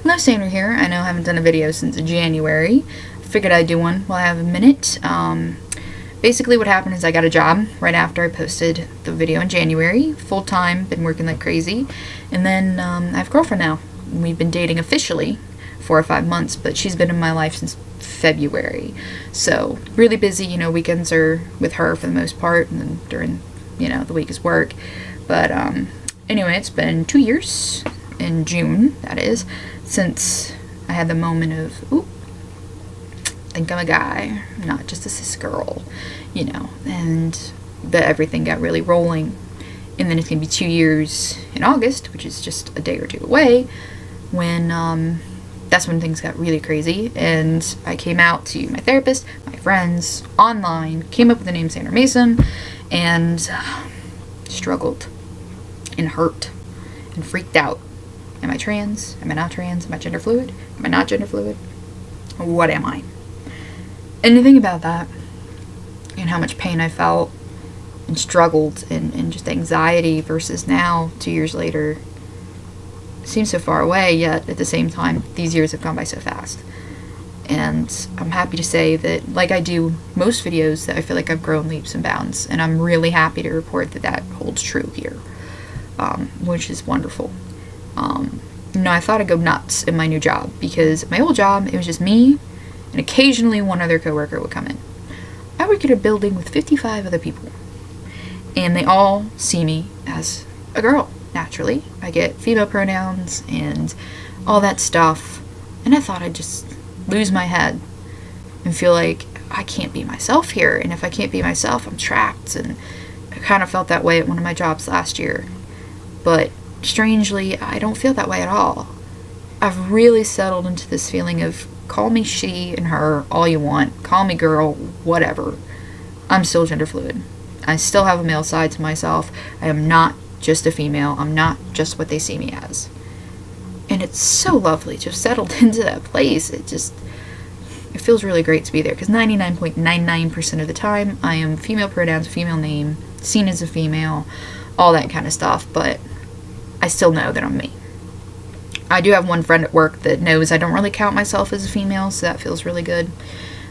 Hello, Sandra here. I know I haven't done a video since January. Figured I'd do one while I have a minute. Basically what happened is I got a job right after I posted the video in January. Full-time, been working like crazy. And then I have a girlfriend now. We've been dating officially 4 or 5 months, but she's been in my life since February. So really busy, weekends are with her for the most part, and then during, the week is work. But anyway, it's been 2 years, in June, that is, since I had the moment of, I think I'm a guy, not just a cis girl, and everything got really rolling. And then it's going to be 2 years in August, which is just a day or two away, when, that's when things got really crazy, and I came out to my therapist, my friends, online, came up with the name Sandra Mason, and struggled, and hurt, and freaked out. Am I trans? Am I not trans? Am I gender fluid? Am I not gender fluid? What am I? And the thing about that, and how much pain I felt, and struggled, and just anxiety versus now, 2 years later, seems so far away, yet at the same time, these years have gone by so fast. And I'm happy to say that, like I do most videos, that I feel like I've grown leaps and bounds, and I'm really happy to report that that holds true here, which is wonderful. I thought I'd go nuts in my new job, because my old job, it was just me, and occasionally one other coworker would come in. I work at a building with 55 other people, and they all see me as a girl. Naturally, I get female pronouns and all that stuff, and I thought I'd just lose my head and feel like I can't be myself here, and if I can't be myself, I'm trapped. And I kind of felt that way at one of my jobs last year, but strangely, I don't feel that way at all. I've really settled into this feeling of, call me she and her all you want, call me girl, whatever. I'm still gender fluid. I still have a male side to myself. I am not just a female. I'm not just what they see me as. And it's so lovely to have settled into that place. It feels really great to be there, because 99.99% of the time I am female pronouns, female name, seen as a female, all that kind of stuff, but I still know that I'm me. I do have one friend at work that knows I don't really count myself as a female, so that feels really good.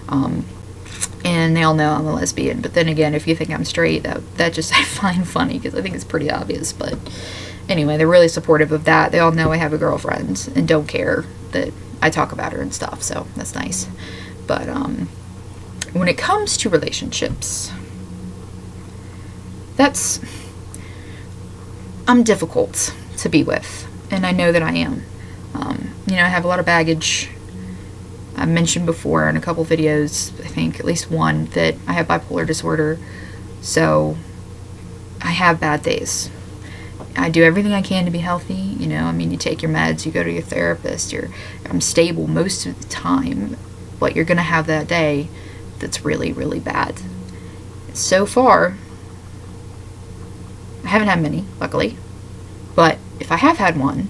And they all know I'm a lesbian, but then again, if you think I'm straight, that just I find funny, because I think it's pretty obvious. But anyway, they're really supportive of that. They all know I have a girlfriend and don't care that I talk about her and stuff, so that's nice. But when it comes to relationships, I'm difficult to be with, and I know that I am. I have a lot of baggage. I've mentioned before in a couple videos, I think at least one, that I have bipolar disorder, so I have bad days. I do everything I can to be healthy, you take your meds, you go to your therapist, I'm stable most of the time, but you're gonna have that day that's really, really bad. So far, I haven't had many, luckily, but if I have had one,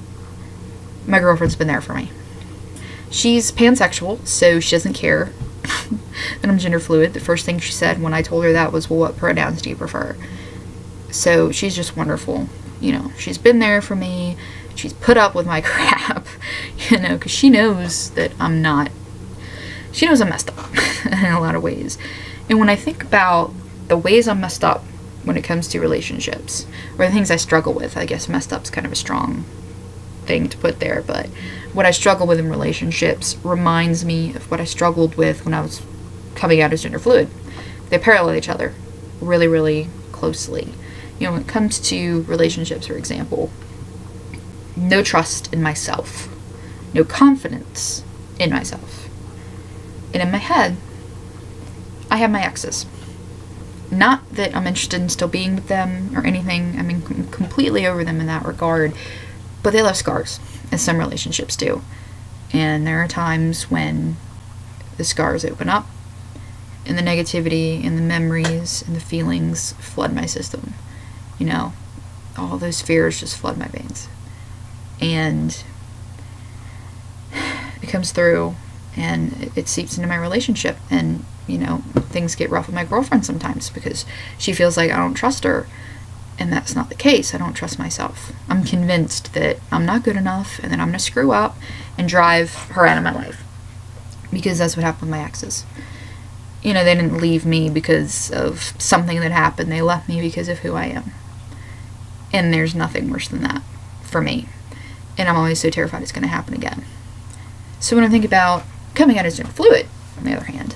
my girlfriend's been there for me. She's pansexual, so she doesn't care that I'm gender fluid. The first thing she said when I told her that was, well, what pronouns do you prefer? So she's just wonderful. She's been there for me. She's put up with my crap, because she knows that she knows I'm messed up in a lot of ways. And when I think about the ways I'm messed up when it comes to relationships, or the things I struggle with, I guess messed up's kind of a strong thing to put there, but what I struggle with in relationships reminds me of what I struggled with when I was coming out as gender fluid. They parallel each other really, really closely. When it comes to relationships, for example, no trust in myself, no confidence in myself. And in my head, I have my exes. Not that I'm interested in still being with them or anything. I'm completely over them in that regard. But they left scars, as some relationships do. And there are times when the scars open up, and the negativity and the memories and the feelings flood my system. All those fears just flood my veins. And it comes through, and it seeps into my relationship. And, things get rough with my girlfriend sometimes, because she feels like I don't trust her. And that's not the case. I don't trust myself. I'm convinced that I'm not good enough and that I'm going to screw up and drive her out of my life. Because that's what happened with my exes. You know, they didn't leave me because of something that happened. They left me because of who I am. And there's nothing worse than that for me. And I'm always so terrified it's going to happen again. So when I think about coming out as Genderfluid, on the other hand,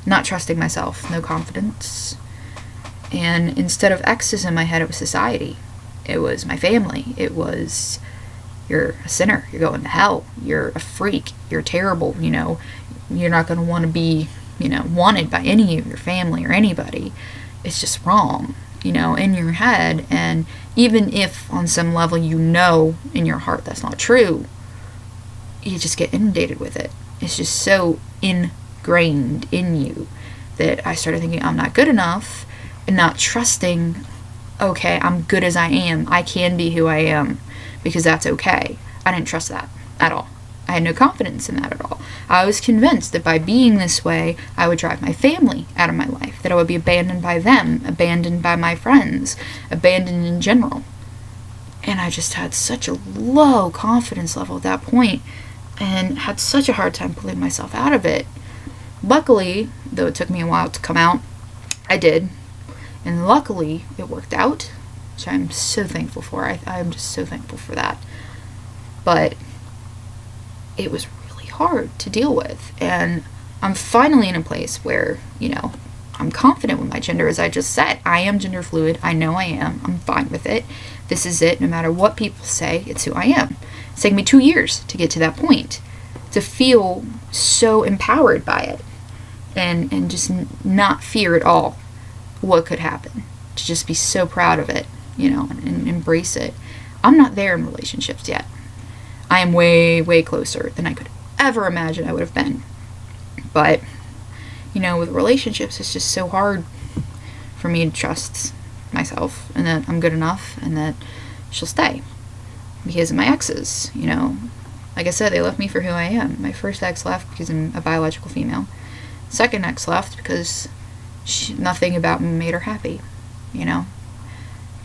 not trusting myself, no confidence, and instead of exes in my head, it was society. It was my family. It was, you're a sinner. You're going to hell. You're a freak. You're terrible. You know, you're not going to want to be, you know, wanted by any of your family or anybody. It's just wrong, you know, in your head. And even if on some level you know in your heart that's not true, you just get inundated with it. It's just so ingrained in you that I started thinking I'm not good enough and not trusting, okay, I'm good as I am. I can be who I am because that's okay. I didn't trust that at all. I had no confidence in that at all. I was convinced that by being this way, I would drive my family out of my life, that I would be abandoned by them, abandoned by my friends, abandoned in general. And I just had such a low confidence level at that point and had such a hard time pulling myself out of it. Luckily, though it took me a while to come out, I did. And luckily, it worked out, which I'm so thankful for. I'm just so thankful for that. But it was really hard to deal with. And I'm finally in a place where, you know, I'm confident with my gender, as I just said. I am gender fluid. I know I am. I'm fine with it. This is it. No matter what people say, it's who I am. It's taken me 2 years to get to that point, to feel so empowered by it and just not fear at all what could happen, to just be so proud of it, you know, and embrace it. I'm not there in relationships yet. I am way, way closer than I could ever imagine I would have been. But, you know, with relationships, it's just so hard for me to trust myself and that I'm good enough and that she'll stay. Because of my exes, you know. Like I said, they left me for who I am. My first ex left because I'm a biological female. Second ex left because nothing about me made her happy, you know.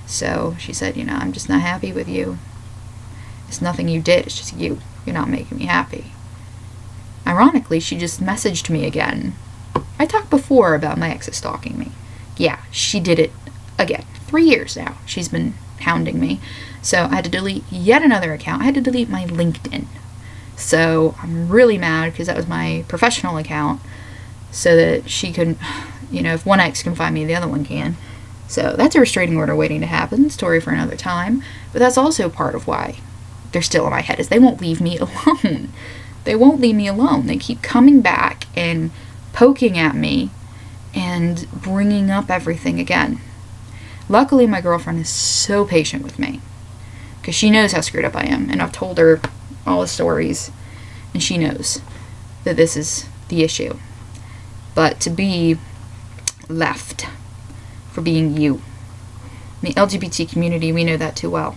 So she said, you know, I'm just not happy with you. It's nothing you did, it's just you. You're not making me happy. Ironically, she just messaged me again. I talked before about my exes stalking me. Yeah, she did it again. 3 years now she's been hounding me. So I had to delete yet another account. I had to delete my LinkedIn. So I'm really mad because that was my professional account, so that she could, you know, if one ex can find me, the other one can. So that's a restraining order waiting to happen. Story for another time. But that's also part of why they're still in my head, is they won't leave me alone. They won't leave me alone. They keep coming back and poking at me and bringing up everything again. Luckily, my girlfriend is so patient with me because she knows how screwed up I am, and I've told her all the stories, and she knows that this is the issue. But to be left for being you, in the LGBT community, we know that too well.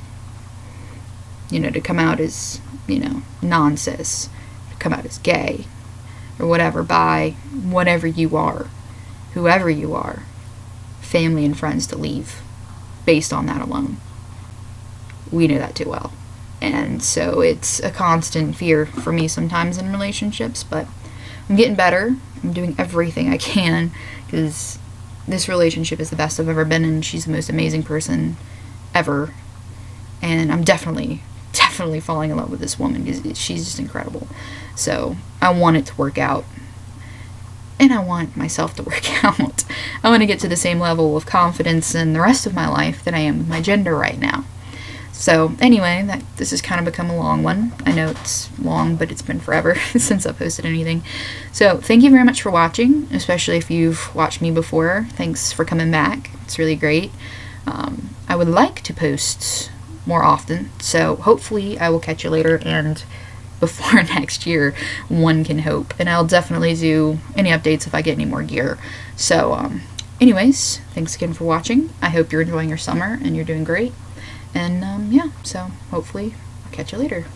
You know, to come out as, you know, non-cis, to come out as gay, or whatever, bi, whatever you are, whoever you are, family and friends to leave based on that alone. We know that too well. And so it's a constant fear for me sometimes in relationships, but I'm getting better. I'm doing everything I can because this relationship is the best I've ever been in. She's the most amazing person ever. And I'm definitely falling in love with this woman because she's just incredible. So I want it to work out. And I want myself to work out. I want to get to the same level of confidence in the rest of my life that I am with my gender right now. So anyway, this has kind of become a long one. I know it's long, but it's been forever since I've posted anything. So thank you very much for watching, especially if you've watched me before. Thanks for coming back. It's really great. I would like to post more often, so hopefully I will catch you later and before next year, one can hope. And I'll definitely do any updates if I get any more gear. So anyways, thanks again for watching. I hope you're enjoying your summer and you're doing great. And yeah, so hopefully I'll catch you later.